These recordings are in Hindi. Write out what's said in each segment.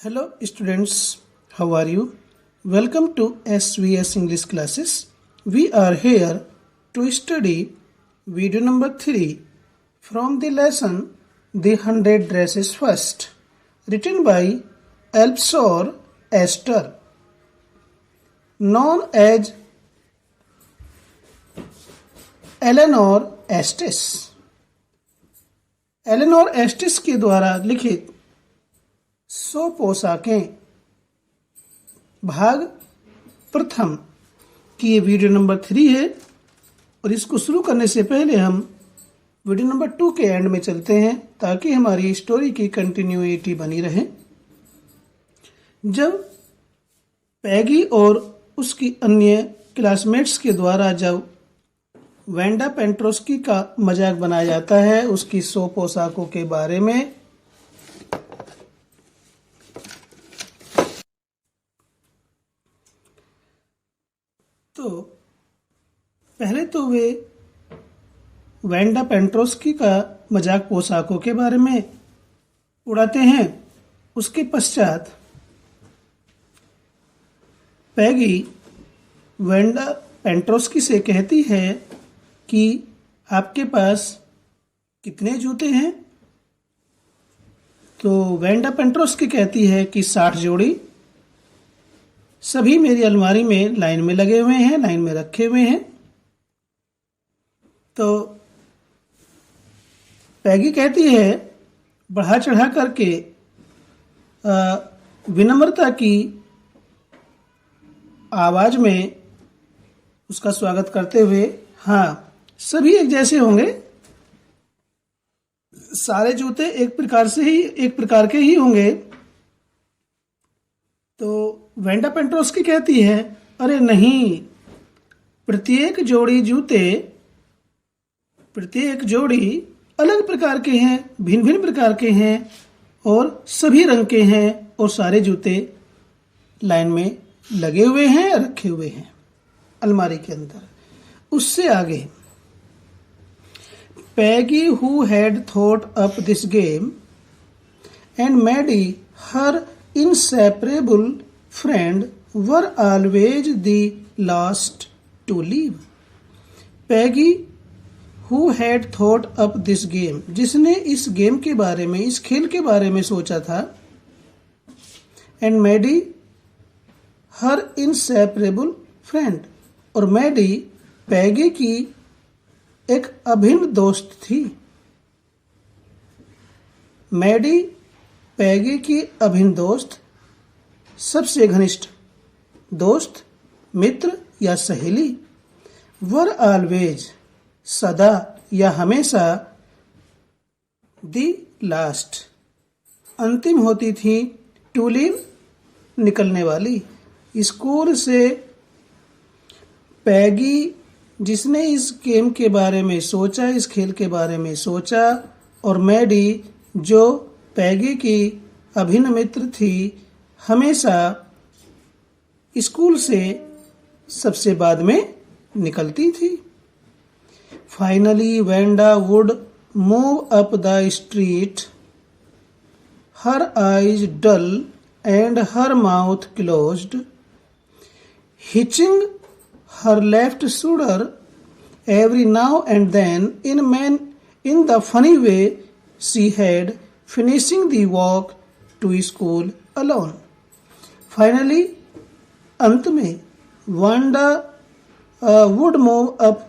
Hello students, how are you? Welcome to SVS English classes. We are here to study video number 3 from the lesson The 100 Dresses First, written by Elpsor Esther, known as Eleanor Estes. Eleanor Estes के द्वारा लिखित 100 पोशाकें भाग प्रथम की ये वीडियो नंबर 3 है और इसको शुरू करने से पहले हम वीडियो नंबर 2 के एंड में चलते हैं ताकि हमारी स्टोरी की कंटिन्यूटी बनी रहे। जब पैगी और उसकी अन्य क्लासमेट्स के द्वारा जब वेंडा पेंट्रोस्की का मजाक बनाया जाता है उसकी 100 पोशाकों के बारे में, तो पहले तो वे वेंडा पेंट्रोस्की का मजाक पोशाकों के बारे में उड़ाते हैं। उसके पश्चात पैगी वेंडा पेंट्रोस्की से कहती है कि आपके पास कितने जूते हैं? तो वेंडा पेंट्रोस्की कहती है कि 60 जोड़ी, सभी मेरी अलमारी में लाइन में लगे हुए हैं, लाइन में रखे हुए हैं। तो पैगी कहती है बढ़ा चढ़ा करके विनम्रता की आवाज में उसका स्वागत करते हुए, हाँ सभी एक जैसे होंगे, सारे जूते एक प्रकार के ही होंगे। तो वेंडा पेंट्रोस्की कहती है अरे नहीं, प्रत्येक जोड़ी अलग प्रकार के हैं, भिन्न भिन्न प्रकार के हैं और सभी रंग के हैं और सारे जूते लाइन में लगे हुए हैं, रखे हुए हैं अलमारी के अंदर। उससे आगे Peggy who had thought up this game and Maddie her inseparable friend were always the last to leave. Peggy, who had thought up this game, जिसने इस गेम के बारे में, इस खेल के बारे में सोचा था, and Maddie, her inseparable friend, और मैडी पैगी की एक अभिन्न दोस्त थी। मैडी पैगी की अभिन्न दोस्त, सबसे घनिष्ठ दोस्त, मित्र या सहेली, वर ऑलवेज सदा या हमेशा, दी लास्ट अंतिम होती थी, टू लीव निकलने वाली। स्कूल से पैगी जिसने इस गेम के बारे में सोचा, इस खेल के बारे में सोचा, और मैडी जो पैगी की अभिन्न मित्र थी, हमेशा स्कूल से सबसे बाद में निकलती थी। Finally Wenda would move up the street, her eyes dull and her mouth closed, hitching her left shoulder every now and then in the funny way she had, finishing the walk to school alone. Finally, अंत में Wanda would move up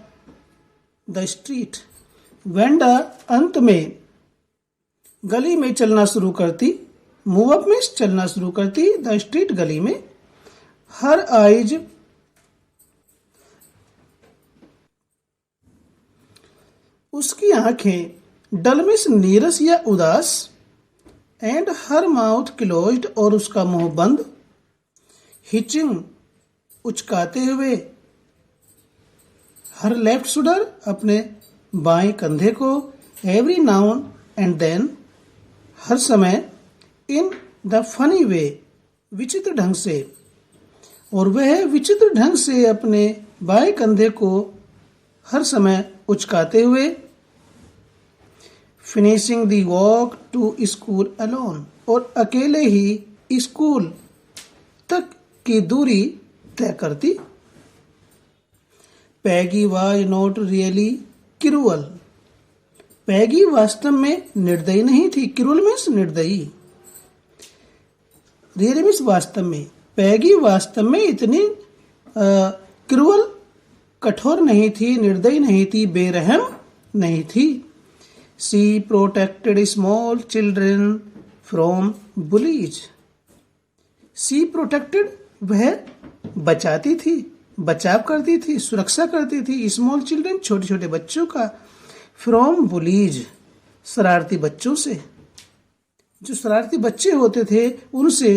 the street. Wanda अंत में गली में चलना शुरू करती, मूव अप में चलना शुरू करती, द स्ट्रीट गली में, हर आइज उसकी आंखें, डल में नीरस या उदास, एंड हर माउथ क्लोज्ड और उसका मुंह बंद, हिचिंग उचकाते हुए, हर लेफ्ट शोल्डर अपने बाएं कंधे को, एवरी नाउ एंड देन हर समय, इन द फनी वे विचित्र ढंग से, और वह विचित्र ढंग से अपने बाएं कंधे को हर समय उचकाते हुए, finishing the walk to school alone और अकेले ही स्कूल तक की दूरी तय करती। Peggy was not really cruel. Peggy वास्तव में निर्दयी नहीं थी। क्रूअल मीन्स निर्दयी, रियली मीन्स वास्तव में। पैगी वास्तव में इतनी क्रूअल कठोर नहीं थी, निर्दयी नहीं थी, बेरहम नहीं थी। She protected small children from bullies. She protected, वह बचाती थी, बचाव करती थी, सुरक्षा करती थी, स्मॉल चिल्ड्रन, छोटे छोटे बच्चों का, फ्रॉम बुलीज, शरारती बच्चों से। जो शरारती बच्चे होते थे उनसे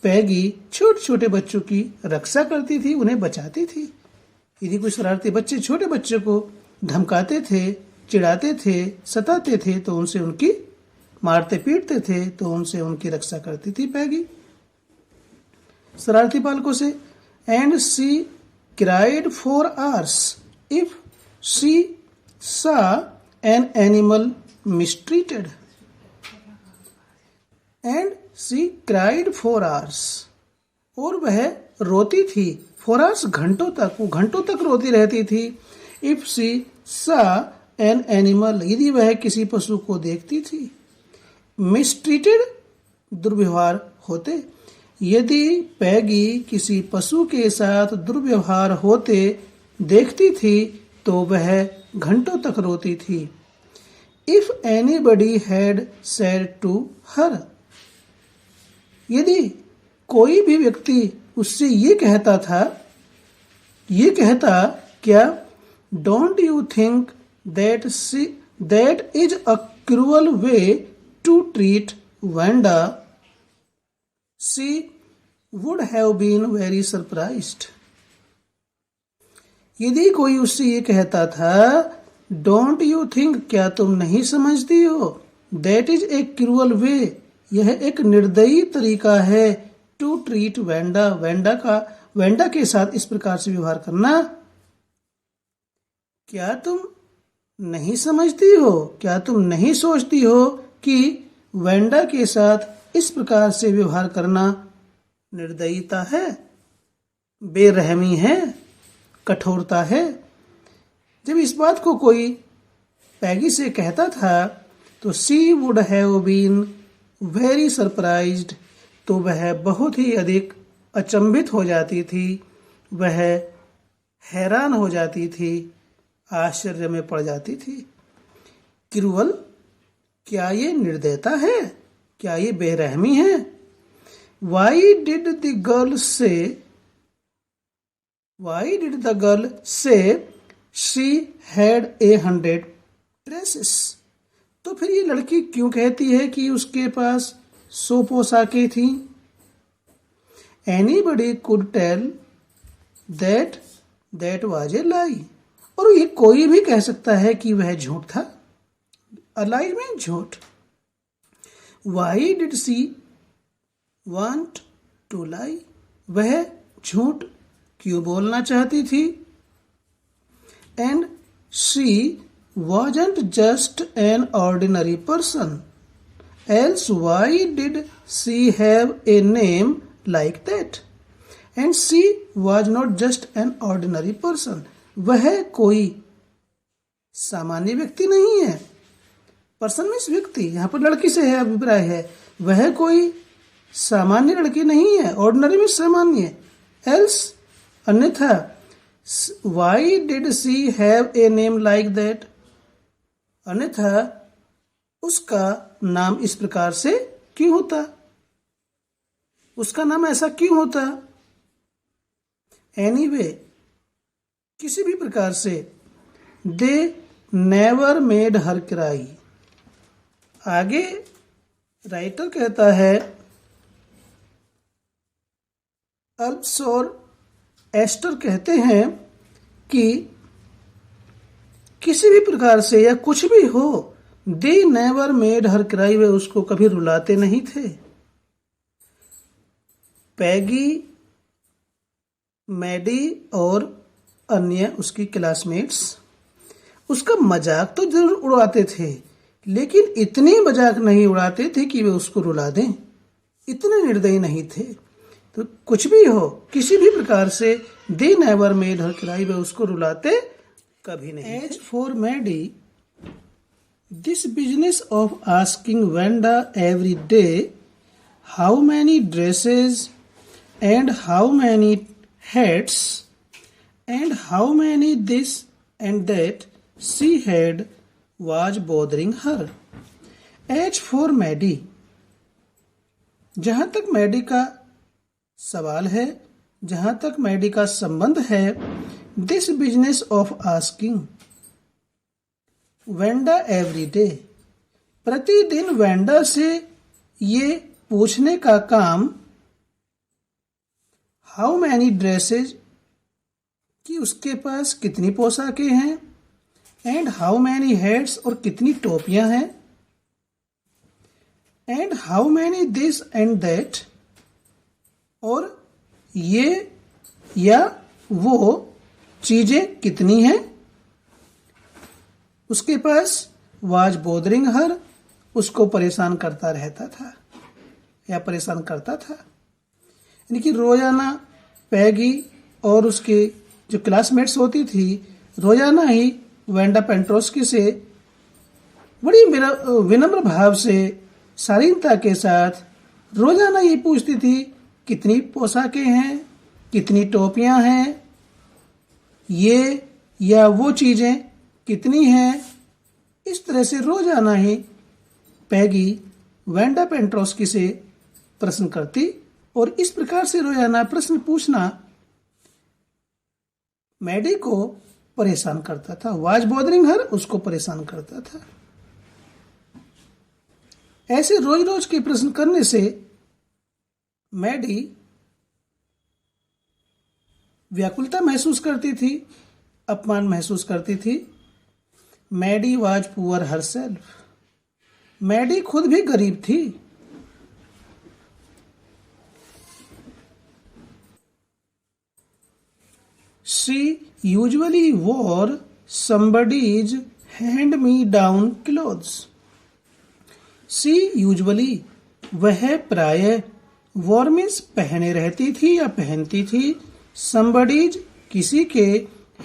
पैगी छोटे छोटे बच्चों की रक्षा करती थी, उन्हें बचाती थी। यदि कोई शरारती बच्चे छोटे बच्चों को धमकाते थे, चिढ़ाते थे, सताते थे तो उनसे उनकी मारते पीटते थे तो उनसे उनकी रक्षा करती थी पैगी शरारती बालकों से। And she cried for hours if she saw an animal mistreated. And she cried for hours, और वह रोती थी, फॉर आवर्स, घंटों तक, वो घंटों तक रोती रहती थी। If she saw an animal, यदि वह किसी पशु को देखती थी। मिसट्रीटेड, दुर्व्यवहार होते। यदि पैगी किसी पशु के साथ दुर्व्यवहार होते देखती थी तो वह घंटों तक रोती थी। If anybody had said to her, यदि कोई भी व्यक्ति उससे ये कहता क्या, don't you think that is a cruel way to treat Wenda, she would have been very surprised. यदि कोई उससे ये कहता था, डोंट यू थिंक, क्या तुम नहीं समझती हो, दैट इज ए क्रूअल वे, यह एक निर्दयी तरीका है, टू ट्रीट वेंडा, वेंडा के साथ इस प्रकार से व्यवहार करना, क्या तुम नहीं समझती हो, क्या तुम नहीं सोचती हो कि वेंडा के साथ इस प्रकार से व्यवहार करना निर्दयीता है, बेरहमी है, कठोरता है। जब इस बात को कोई पैगी से कहता था तो she would have been very surprised, तो वह बहुत ही अधिक अचंभित हो जाती थी, वह हैरान हो जाती थी, आश्चर्य में पड़ जाती थी। क्रूअल, क्या ये निर्दयता है, क्या ये बेरहमी है? वाई डिड द गर्ल से शी हैड 100 ड्रेसेस, तो फिर ये लड़की क्यों कहती है कि उसके पास 100 पोशाकें थी? Anybody could tell that was a lie, और ये कोई भी कह सकता है कि वह झूठ था। अ लाई में झूठ। Why did she want to lie, वह झूठ क्यों बोलना चाहती थी? And she wasn't just an ordinary person, else why did she have a name like that? And she was not just an ordinary person, वह कोई सामान्य व्यक्ति नहीं है। पर्सन मीन्स व्यक्ति, यहाँ पर लड़की से है अभिप्राय है, वह कोई सामान्य लड़की नहीं है, ऑर्डिनरी मीन्स सामान्य, एल्स अन्यथा, why did she have a name like that? अन्यथा उसका नाम इस प्रकार से क्यों होता, उसका नाम ऐसा क्यों होता? एनीवे, किसी भी प्रकार से, they never made her cry. आगे राइटर कहता है, अल्प्स और एस्टर कहते हैं कि किसी भी प्रकार से या कुछ भी हो, they never made her cry, वे उसको कभी रुलाते नहीं थे। पैगी, मैडी और अन्य उसकी क्लासमेट्स उसका मजाक तो जरूर उड़ाते थे, लेकिन इतनी मजाक नहीं उड़ाते थे कि वे उसको रुला दें। इतने निर्दयी नहीं थे। तो कुछ भी हो, किसी भी प्रकार से they never made her cry, वे उसको रुलाते कभी नहीं। As for Maddie, this business of asking Wanda every day how many dresses and how many hats and how many this and that she had was bothering her. As for Maddie, जहां तक मैडी का सवाल है, जहां तक मैडी का संबंध है, this business of asking Wanda every day, प्रतिदिन वेंडा से ये पूछने का काम, हाउ मैनी ड्रेसेज, कि उसके पास कितनी पोशाकें हैं, एंड हाउ मैनी हेड्स, और कितनी टोपियां हैं, and how many this and that, और ये या वो चीजें कितनी हैं उसके पास, वाज बोदरिंग हर, उसको परेशान करता रहता था या परेशान करता था। यानी कि रोजाना पैगी और उसके जो क्लासमेट्स होती थी, रोजाना ही वेंडा पेंट्रोस्की से बड़ी विनम्र भाव से, शालीनता के साथ रोजाना ये पूछती थी कितनी पोशाकें हैं, कितनी टोपियां हैं, ये या वो चीजें कितनी हैं। इस तरह से रोजाना ही पैगी वेंडा पेंट्रोस्की से प्रश्न करती, और इस प्रकार से रोजाना प्रश्न पूछना मैडी को परेशान करता था। वाज बॉदरिंग हर, उसको परेशान करता था। ऐसे रोज रोज के प्रश्न करने से मैडी व्याकुलता महसूस करती थी, अपमान महसूस करती थी। Maddie was poor herself, Maddie खुद भी गरीब थी। She usually wore somebody's hand-me-down clothes. She usually, वह प्रायः, wore means पहने रहती थी या पहनती थी, somebody's किसी के,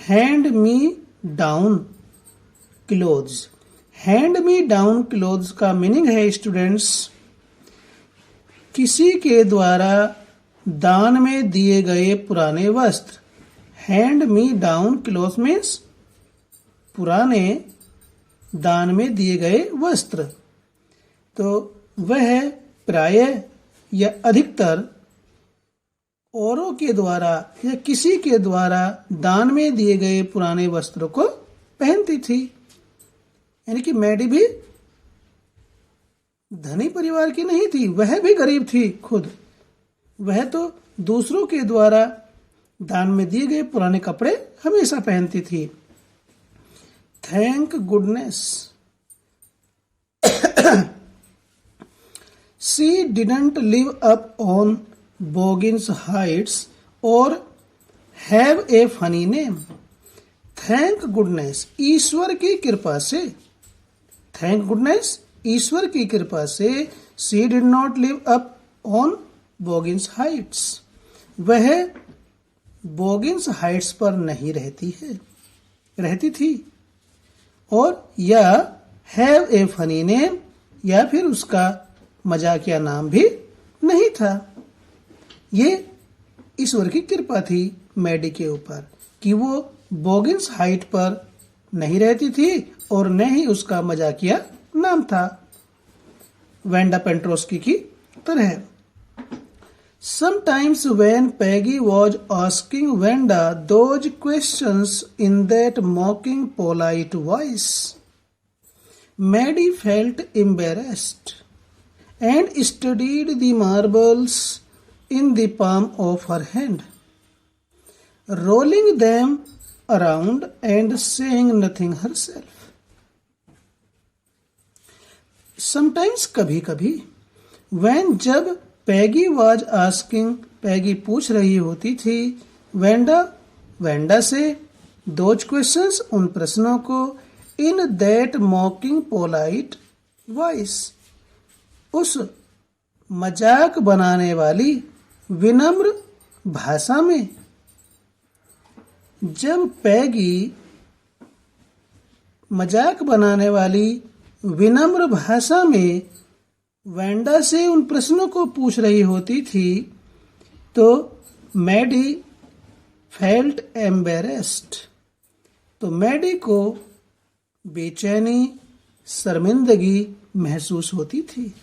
hand-me-down clothes. hand-me-down clothes का मीनिंग है स्टूडेंट्स, किसी के द्वारा दान में दिए गए पुराने वस्त्र। Hand me down cloth means पुराने दान में दिए गए वस्त्र। तो वह प्रायः या अधिकतर औरों के द्वारा या किसी के द्वारा दान में दिए गए पुराने वस्त्रों को पहनती थी। यानी कि मैडी भी धनी परिवार की नहीं थी, वह भी गरीब थी खुद। वह तो दूसरों के द्वारा दान में दिए गए पुराने कपड़े हमेशा पहनती थी। Thank goodness she didn't live up on Boggins Heights और have a funny name. Thank goodness, ईश्वर की कृपा से, थैंक गुडनेस, ईश्वर की कृपा से, she did not live up on Boggins Heights, वह बोगिन्स हाइट्स पर नहीं रहती थी, और या हैव ए फनी नेम, या फिर उसका मजाकिया नाम भी नहीं था। ये ईश्वर की कृपा थी मैडी के ऊपर कि वो बोगिन्स हाइट पर नहीं रहती थी और न ही उसका मजाकिया नाम था, वेंडा पेंट्रोस्की की तरह। Sometimes when Peggy was asking Wanda those questions in that mocking, polite voice, Maddie felt embarrassed and studied the marbles in the palm of her hand, rolling them around and saying nothing herself. Sometimes, कभी कभी, when जब पैगी वाज आस्किंग, पैगी पूछ रही होती थी, वेंडा से, दोज क्वेश्चंस, उन प्रश्नों को, इन दैट मॉकिंग पोलाइट वॉइस, उस मजाक बनाने वाली विनम्र भाषा में। जब पैगी मजाक बनाने वाली विनम्र भाषा में वेंडा से उन प्रश्नों को पूछ रही होती थी तो मैडी फेल्ट एम्बेरेस्ड, तो मैडी को बेचैनी, शर्मिंदगी महसूस होती थी,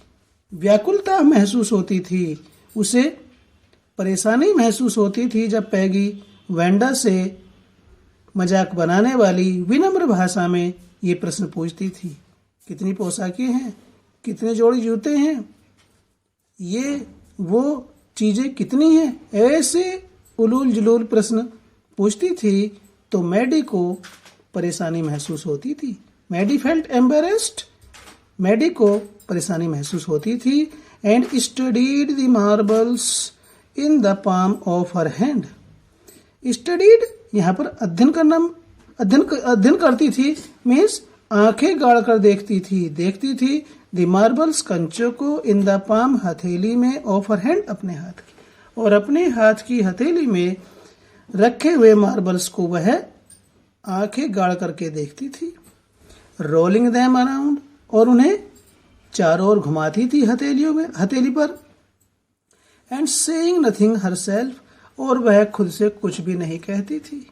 व्याकुलता महसूस होती थी, उसे परेशानी महसूस होती थी जब पैगी वेंडा से मजाक बनाने वाली विनम्र भाषा में ये प्रश्न पूछती थी। कितनी पोशाकें हैं, कितने जोड़ी जूते हैं, ये वो चीजें कितनी हैं, ऐसे उलूल जुलूल प्रश्न पूछती थी तो मैडी को परेशानी महसूस होती थी। मैडी फेल्ट एम्बेरेस्ड, मैडी को परेशानी महसूस होती थी। And studied the marbles in the palm of her hand. Studied यहाँ पर अध्ययन करती थी, मीन्स आंखें गाड़ कर देखती थी द मार्बल्स, कंचों को, इन द पाम, हथेली में, ऑफ हर हैंड, अपने हाथ की, और अपने हाथ की हथेली में रखे हुए मार्बल्स को वह आंखें गाड़ करके देखती थी। रोलिंग देम अराउंड, और उन्हें चारों ओर घुमाती थी हथेली पर। एंड सेइंग नथिंग हरसेल्फ, और वह खुद से कुछ भी नहीं कहती थी।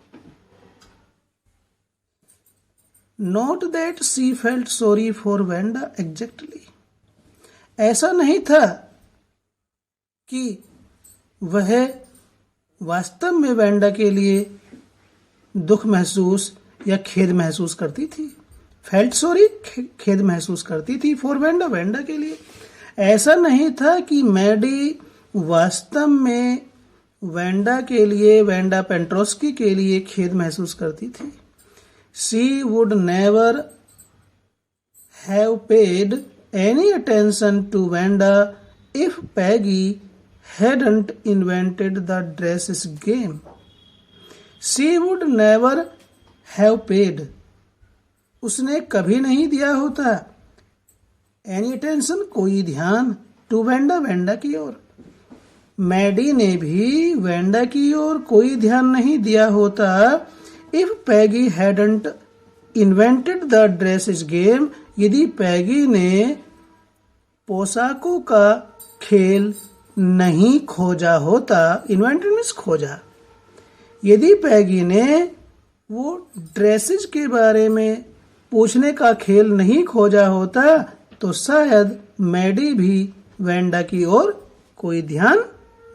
Not that she felt sorry for Wanda exactly, ऐसा नहीं था कि वह वास्तव में वेंडा के लिए दुख महसूस या खेद महसूस करती थी। फेल्ट सॉरी, खेद महसूस करती थी, फॉर वेंडा, वेंडा के लिए। ऐसा नहीं था कि मैडी वास्तव में वेंडा के लिए, वेंडा पेंट्रोस्की के लिए खेद महसूस करती थी। She would never have paid any attention to Wanda if Peggy hadn't invented the dresses game. She would never have paid, उसने कभी नहीं दिया होता, any attention, कोई ध्यान, to Wanda, वेंडा की ओर। मैडी ने भी वेंडा की ओर कोई ध्यान नहीं दिया होता if Peggy hadn't invented the dresses game, यदि पैगी ने पोशाकों का खेल नहीं खोजा होता। इन्वेंटेड मीन्स खोजा। यदि पैगी ने वो ड्रेसेस के बारे में पूछने का खेल नहीं खोजा होता तो शायद मैडी भी वेंडा की ओर कोई ध्यान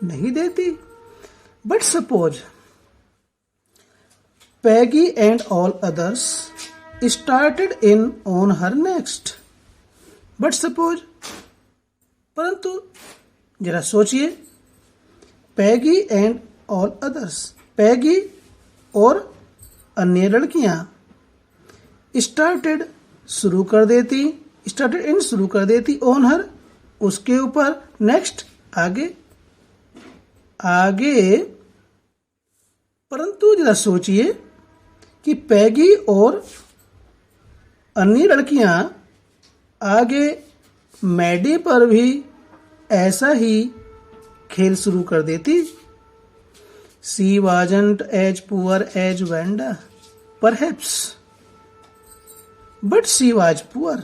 नहीं देती। But suppose Peggy and all others started in on her next. But suppose, परंतु जरा सोचिए, Peggy and all others, Peggy और अन्य लड़कियां started शुरू कर देती, started in शुरू कर देती, on her उसके ऊपर, next आगे, परंतु जरा सोचिए कि पैगी और अन्य लड़कियां आगे मैडी पर भी ऐसा ही खेल शुरू कर देती। She wasn't as poor as Wanda, perhaps, but she was poor.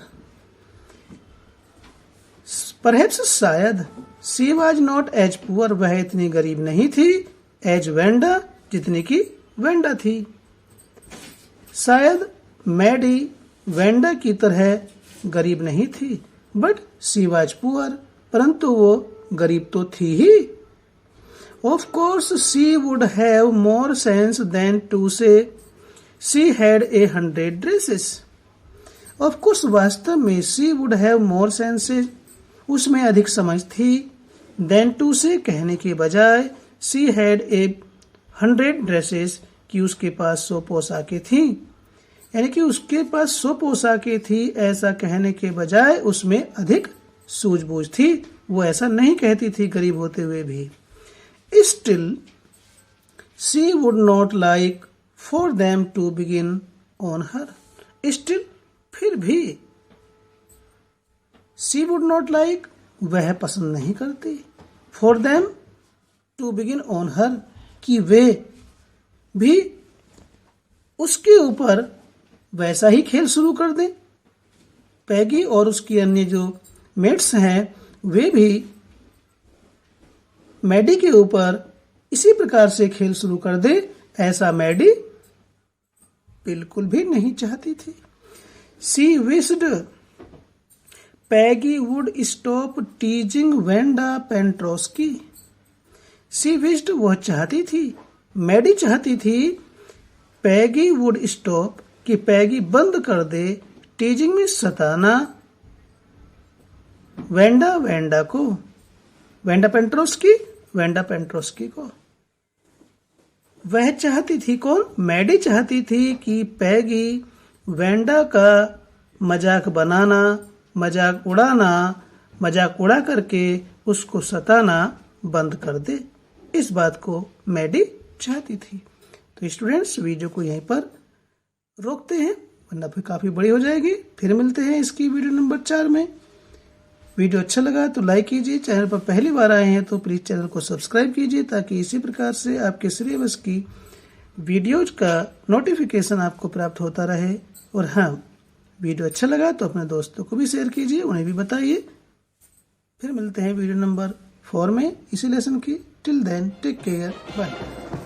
Perhaps, शायद, she was not as poor, वह इतनी गरीब नहीं थी, as Wanda, जितनी की वेंडा थी। शायद मैडी वेंडा की तरह गरीब नहीं थी, बट शी वाज पुअर, परंतु वो गरीब तो थी ही। Of course she would have more sense than to say she had 100 dresses. Of course वास्तव में she would have more senses, उसमें अधिक समझ थी, देन टू से कहने के बजाय शी हैड 100 ड्रेसेस, कि उसके पास 100 पोशाकें थी, यानी कि उसके पास 100 पोशाकें थी, ऐसा कहने के बजाय उसमें अधिक सूझबूझ थी। वो ऐसा नहीं कहती थी गरीब होते हुए भी। Still she would not like for them to begin on her. Still, फिर भी, शी वुड नॉट लाइक, वह पसंद नहीं करती। For them to begin on her, कि वे भी उसके ऊपर वैसा ही खेल शुरू कर दें। पैगी और उसकी अन्य जो मेट्स हैं वे भी मैडी के ऊपर इसी प्रकार से खेल शुरू कर दे, ऐसा मैडी बिल्कुल भी नहीं चाहती थी। She wished Peggy would stop teasing Wanda Petronski. She wished वह चाहती थी, मैडी चाहती थी, पैगी वुड स्टॉप कि पैगी बंद कर दे, टीजिंग में सताना, वेंडा को, वेंडा पेंट्रोस्की को। वह चाहती थी, कौन? मैडी चाहती थी कि पैगी वेंडा का मजाक बनाना, मजाक उड़ा करके उसको सताना बंद कर दे। इस बात को मैडी चाहती थी। तो स्टूडेंट्स, वीडियो को यहीं पर रोकते हैं वरना फिर काफ़ी बड़ी हो जाएगी। फिर मिलते हैं इसकी वीडियो नंबर 4 में। वीडियो अच्छा लगा तो लाइक कीजिए, चैनल पर पहली बार आए हैं तो प्लीज़ चैनल को सब्सक्राइब कीजिए ताकि इसी प्रकार से आपके सिलेबस की वीडियोज का नोटिफिकेशन आपको प्राप्त होता रहे। और हाँ, वीडियो अच्छा लगा तो अपने दोस्तों को भी शेयर कीजिए, उन्हें भी बताइए। फिर मिलते हैं वीडियो नंबर 4 में इसी लेसन की। Till then take care, bye.